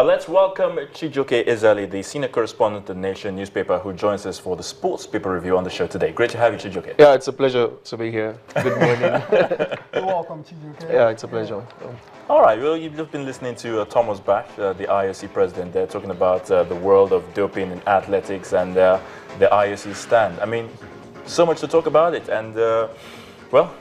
Let's welcome Chijioke Ezali, the senior correspondent of the Nation newspaper, who joins us for the sports paper review on the show today. Great to have you, Chijioke. Yeah, it's a pleasure to be here. Good morning. You're welcome, Chijioke. Yeah, it's a pleasure. All right, well, you've just been listening to Thomas Bach, the IOC president there, talking about the world of doping in athletics and the IOC stand. I mean, so much to talk about it, and, well,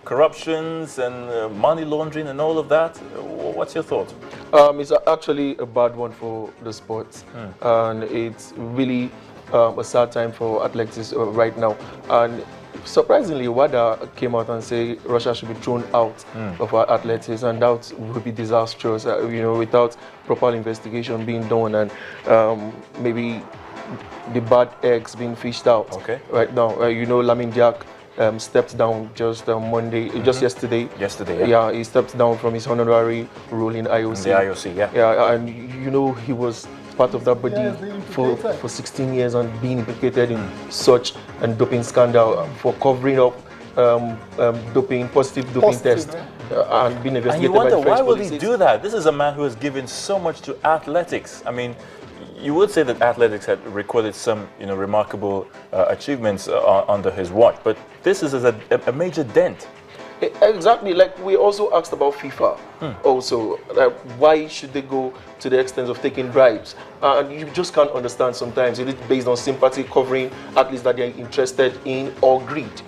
corruptions and money laundering and all of that. What's your thought? It's actually a bad one for the sports, and it's really a sad time for athletics right now. And surprisingly, WADA came out and said Russia should be thrown out of our athletics, and that would be disastrous. Without proper investigation being done, and maybe the bad eggs being fished out. Okay. Right now, Lamin Diak stepped down just Monday, just yesterday. Yesterday, yeah. He stepped down from his honorary role in IOC. The IOC, yeah. Yeah, and he was part of that body for 16 years and being implicated in such a doping scandal for covering up positive doping tests and being investigated. And you wonder, by the French why would police. he do that? This is a man who has given so much to athletics. I mean, you would say that athletics had recorded some, remarkable achievements under his watch, but this is a major dent. Exactly. Like we also asked about FIFA. Also, why should they go to the extent of taking bribes? And you just can't understand sometimes. It is based on sympathy, covering athletes that they're interested in, or greed.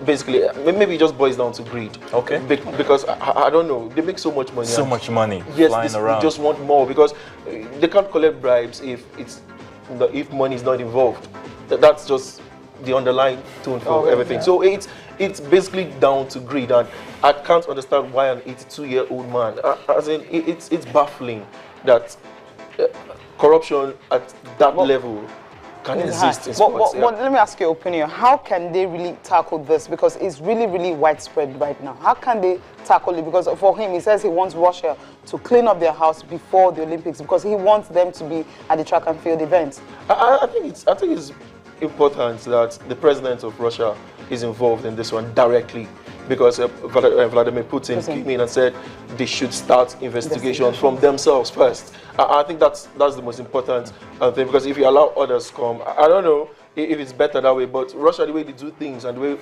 Basically, maybe it just boils down to greed. Okay. Because I don't know, they make so much money. So much money yes, flying around. They just want more because they can't collect bribes if money is not involved. That's just the underlying tone for everything. Yeah. So it's basically down to greed, and I can't understand why an 82-year-old man. It's baffling that corruption at that level can exist in sports. Let me ask your opinion. How can they really tackle this? Because it's really, really widespread right now. How can they tackle it? Because for him, he says he wants Russia to clean up their house before the Olympics because he wants them to be at the track and field events. I think it's important that the president of Russia is involved in this one directly, because Vladimir Putin came in and said they should start investigation from themselves first. I think that's the most important thing, because if you allow others to come, I don't know if it's better that way, but Russia, the way they do things and the way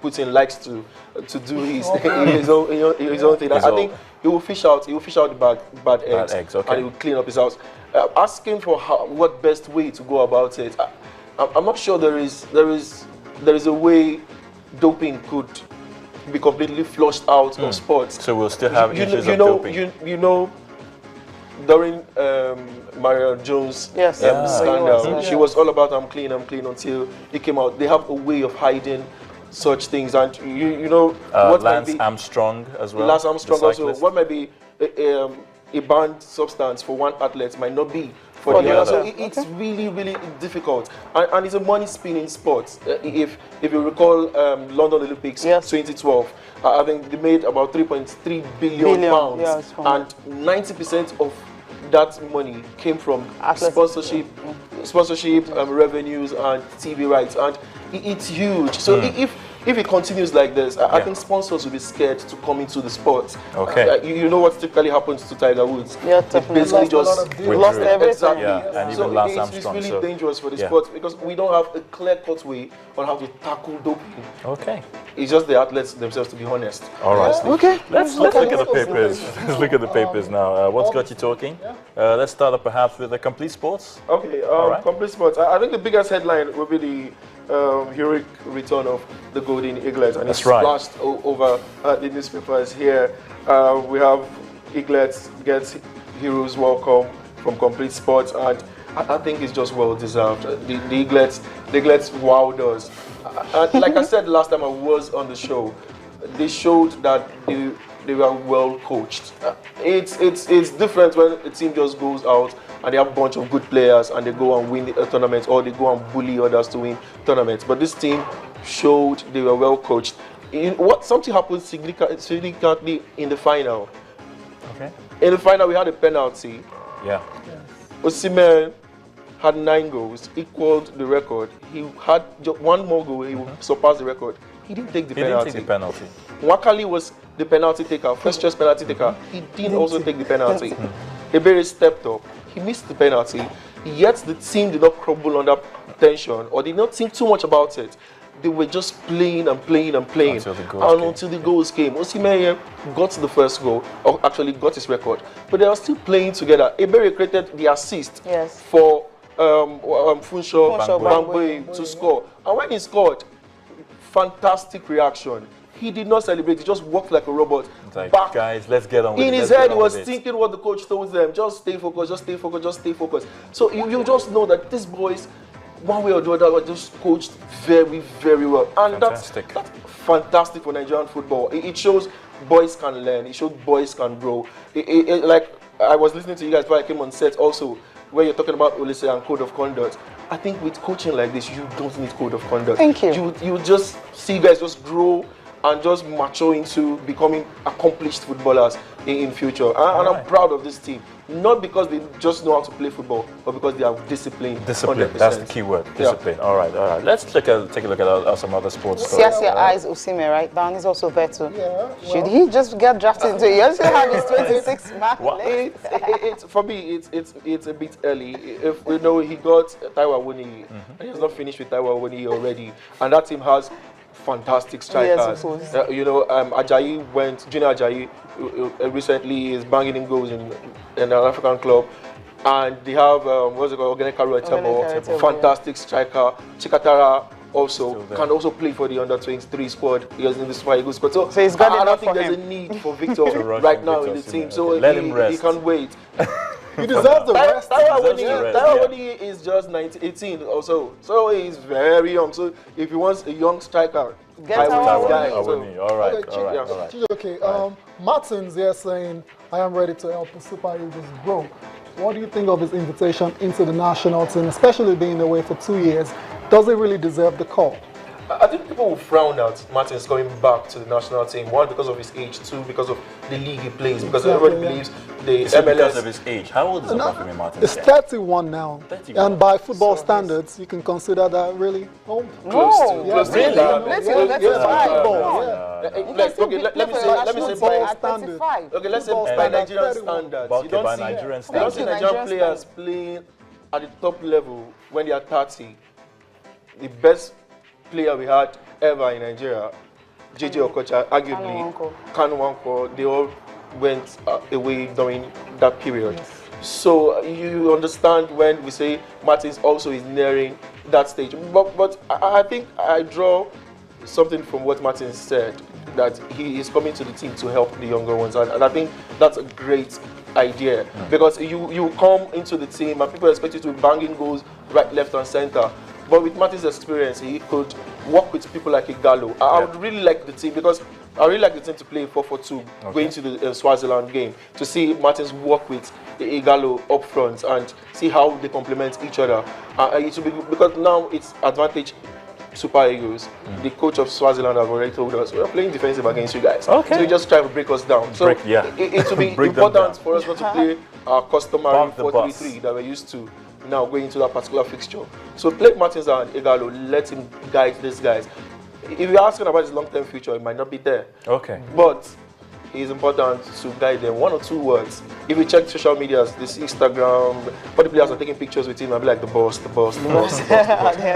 Putin likes to do his own thing, I think he will fish out the bad eggs, okay. and he will clean up his house. Asking for what best way to go about it, I'm not sure there is a way doping could be completely flushed out of sports. So we'll still have issues of doping. During Maria Jones' scandal, she was all about I'm clean until it came out. They have a way of hiding such things, and what Lance might be Armstrong as well. Lance Armstrong also. What might be a banned substance for one athlete might not be for the other. So it's really, really difficult, and it's a money-spinning sport. If you recall, London Olympics 2012, I think they made about 3.3 billion pounds, and 90% of that money came from sponsorship, revenues, and TV rights, and it's huge. So if it continues like this, I think sponsors will be scared to come into the sport. Okay. You know what typically happens to Tiger Woods? Yeah, they basically just lost everything. Exactly. Yeah, and so even Lance Armstrong. It's really dangerous for the sport, because we don't have a clear-cut way on how to tackle doping. Okay. It's just the athletes themselves, to be honest. All right. Okay. Let's look at the papers. Let's look at the papers now. What's got you talking? Let's start up perhaps with the complete sports. Okay. Complete sports. I think the biggest headline will be the heroic return of the Golden Eaglet, and it's splashed over the newspapers here. We have Eaglets gets heroes welcome from Complete Sports, and I think it's just well deserved. The Eaglets wowed us. Like I said last time I was on the show, they showed that they were well coached. It's different when a team just goes out and they have a bunch of good players and they go and win a tournament, or they go and bully others to win tournaments. But this team showed they were well coached. Something happened significantly in the final. Okay. In the final, we had a penalty. Yeah. Oliseh had 9 goals, equaled the record. He had just one more goal, he would surpass the record. He didn't take the penalty. Wakali was the penalty taker, first choice penalty taker. He didn't also take the penalty. Ebere stepped up he missed the penalty, yet the team did not crumble under tension or did not think too much about it. They were just playing and playing and playing until the goals came. Oliseh got the first goal, or actually got his record, but they were still playing together. Ebere created the assist for Funsho Bangboy to score, and when he scored, fantastic reaction. He did not celebrate, he just walked like a robot. Like, back. Guys, let's get on with it. In his head, he was thinking what the coach told them. Just stay focused, just stay focused, just stay focused. So you just know that these boys, one way or the other, were just coached very, very well. And that's fantastic for Nigerian football. It shows boys can learn. It shows boys can grow. Like, I was listening to you guys before I came on set also, where you're talking about Oliseh and code of conduct. I think with coaching like this, you don't need code of conduct. Thank you. You just see guys just grow and just mature into becoming accomplished footballers in future. And I'm proud of this team. Not because they just know how to play football, but because they are disciplined. Discipline, 100%. That's the key word, discipline. All right. Let's take a look at some other sports. Your eyes, Osimhen, right? Dan is also there too. Yeah. Should he just get drafted into it? He also have his 26 mark left. For me, it's a bit early. If we know he got Taiwo Awoniyi, and he has not finished with Taiwo Awoniyi already, and that team has fantastic strikers. Yes, Junior Ajayi recently is banging in goals in an African club, and they have what's it called, Ogenekaru, fantastic striker. Chikatara also can also play for the under-23 squad. He was in the Super Eagles squad. So he's got I don't think there's a need for Victor right now in the team. So let him rest. He can't wait. He deserves the rest. Taiwo Awoniyi is just 18 or so. So he's very young. So if he wants a young striker, Taiwo Awoniyi. All right. Okay. Martin's here saying, I am ready to help the Super Eagles grow. What do you think of his invitation into the national team, especially being away for 2 years? Does he really deserve the call? I think people will frown at Martins coming back to the national team. One, because of his age. Two, because of the league he plays. Because everybody believes the MLS. Because of his age. How old is Obafemi Martins? It's 31 now. 31. And by football standards, you can consider that really old. Close to. Really? Let me say by standards. Okay, let's say by Nigerian standards. You don't see Nigerian players playing at the top level when they are 30. The best player we had ever in Nigeria, JJ Okocha, arguably, Kanu Nwankwo, they all went away during that period. Yes. So you understand when we say Martins also is nearing that stage. But I think I draw something from what Martins said, that he is coming to the team to help the younger ones. And I think that's a great idea, because you come into the team and people expect you to be banging goals right, left and center. But with Martin's experience, he could work with people like Igalo. I would really like the team, because I really like the team to play 4-4-2 going to the Swaziland game, to see Martins work with Igalo up front and see how they complement each other. It will be, because now it's advantage Super Eagles. The coach of Swaziland have already told us, we're playing defensive against you guys. So you just try to break us down. So it will be important for us not to play our customary 4-3-3 that we're used to now going into that particular fixture. So play Martins and Igalo, let him guide these guys. If you're asking about his long-term future, it might not be there. But it's important to guide them. 1 or 2 words. If you check social media, this Instagram, all the players are taking pictures with him and be like, the boss.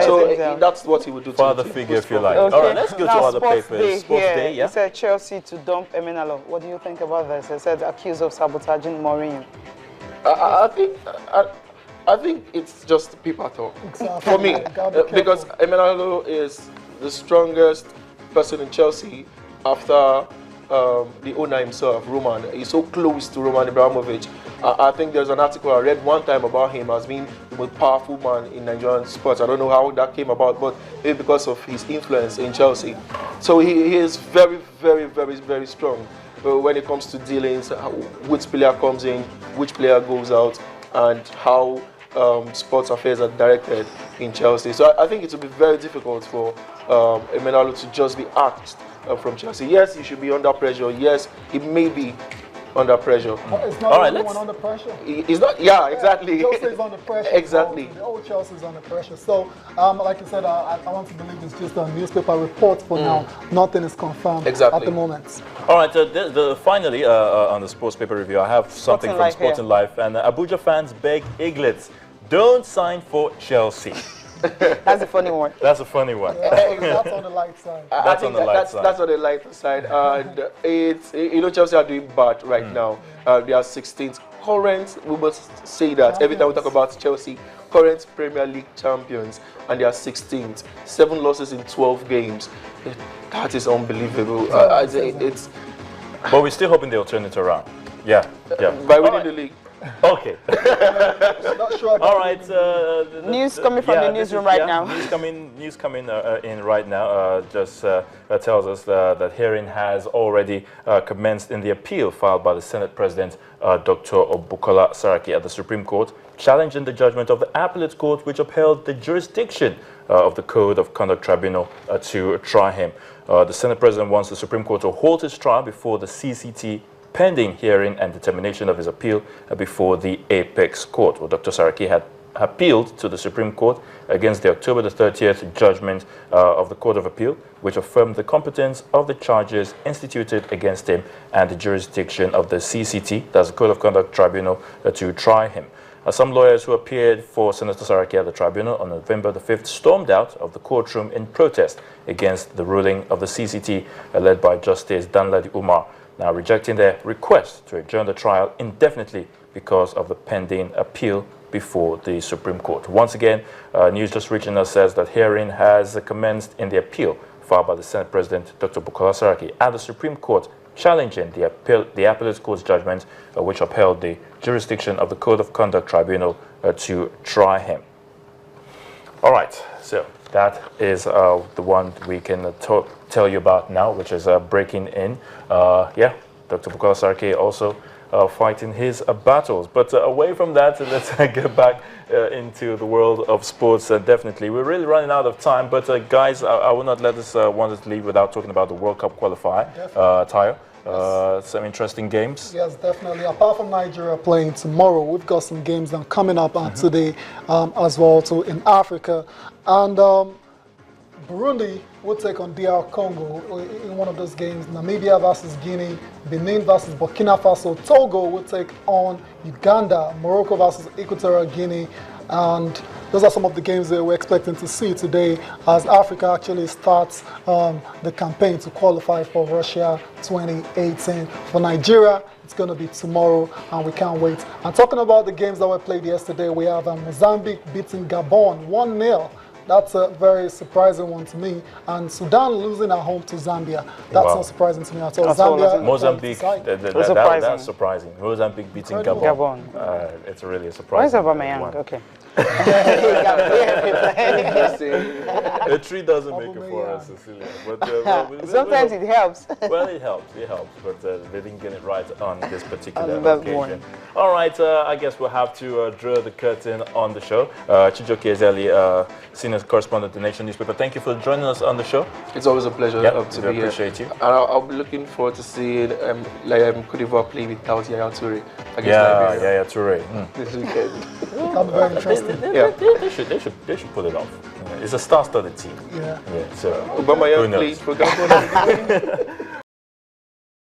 So that's what he would do. Father figure, if you like. All right, let's go to other papers. Sports Day, He said Chelsea to dump Emenalo. What do you think about this? He said accused of sabotaging Mourinho. I think it's just people talk for me, because Emenalo is the strongest person in Chelsea after the owner himself, Roman. He's so close to Roman Abramovich. I think there's an article I read one time about him as being the most powerful man in Nigerian sports. I don't know how that came about, but maybe because of his influence in Chelsea. So he is very, very, very, very strong when it comes to dealings, which player comes in, which player goes out, and how sports affairs are directed in Chelsea. So I think it will be very difficult for Emenalo to just be axed from Chelsea. Yes, he should be under pressure. Yes, he may be under pressure. But it's not All right, everyone under pressure. He's not. Yeah, exactly. Jose is under pressure. Exactly. The old Chelsea is under pressure. So, like you said, I want to believe it's just a newspaper report for now. Nothing is confirmed Exactly. at the moment. All right, finally, on the sports paper review, I have something from Sporting Life. And Abuja fans beg Eaglets, don't sign for Chelsea. That's a funny one. That's a funny one. That's on the light side. That's on the light side. That's on the lighter side. And it's, Chelsea are doing bad right now. They are 16th. Current, we must say that every time we talk about Chelsea, current Premier League champions, and they are 16th. 7 losses in 12 games. That is unbelievable. It's But we're still hoping they'll turn it around. Yeah. by winning the league. Okay. Not sure about All right. News coming from the newsroom right now. News coming in right now just tells us that hearing has already commenced in the appeal filed by the Senate President, Dr. Bukola Saraki, at the Supreme Court, challenging the judgment of the Appellate Court, which upheld the jurisdiction of the Code of Conduct Tribunal to try him. The Senate President wants the Supreme Court to hold his trial before the CCT, pending hearing and determination of his appeal before the Apex Court. Well, Dr. Saraki had appealed to the Supreme Court against the October the 30th judgment of the Court of Appeal, which affirmed the competence of the charges instituted against him and the jurisdiction of the CCT, that's the Code of Conduct Tribunal, to try him. Some lawyers who appeared for Senator Saraki at the tribunal on November the 5th stormed out of the courtroom in protest against the ruling of the CCT, led by Justice Danladi Umar, now rejecting their request to adjourn the trial indefinitely because of the pending appeal before the Supreme Court. Once again, news just reaching us says that hearing has commenced in the appeal filed by the Senate President, Dr. Bukola Saraki, at the Supreme Court, challenging the Appellate Court's judgment, which upheld the jurisdiction of the Code of Conduct Tribunal to try him. All right, so that is the one we can tell you about now, which is breaking in. Dr. Bukola Saraki also fighting his battles. But away from that, let's get back into the world of sports. Definitely, we're really running out of time. But guys, I will not let this one leave without talking about the World Cup qualifier. Tayo, some interesting games. Yes, definitely. Apart from Nigeria playing tomorrow, we've got some games that are coming up today as well, too, in Africa. And Burundi will take on DR Congo in one of those games. Namibia versus Guinea, Benin versus Burkina Faso, Togo will take on Uganda, Morocco versus Equatorial Guinea, and those are some of the games that we're expecting to see today as Africa actually starts the campaign to qualify for Russia 2018. For Nigeria, it's going to be tomorrow, and we can't wait. And talking about the games that were played yesterday, we have Mozambique beating Gabon 1-0. That's a very surprising one to me. And Sudan losing at home to Zambia. That's not surprising to me at all. Zambia, Mozambique, that's surprising. Mozambique beating Gabon. It's really a surprise. Where's Aubameyang? Okay. A tree doesn't make a forest, Cecilia. But, sometimes it helps. Well, it helps, but they didn't get it right on this particular occasion. All right, I guess we'll have to draw the curtain on the show. Chijoke Ezeli, senior correspondent at the Nation newspaper, thank you for joining us on the show. It's always a pleasure to be here. Appreciate you. And I'll be looking forward to seeing Cote d'Ivoire play without Yaya Toure against Nigeria. Yaya Toure. This weekend. That'll be very interesting. They should pull it off. It's a star-studded team. Yeah. So Aubameyang plays for Gabon.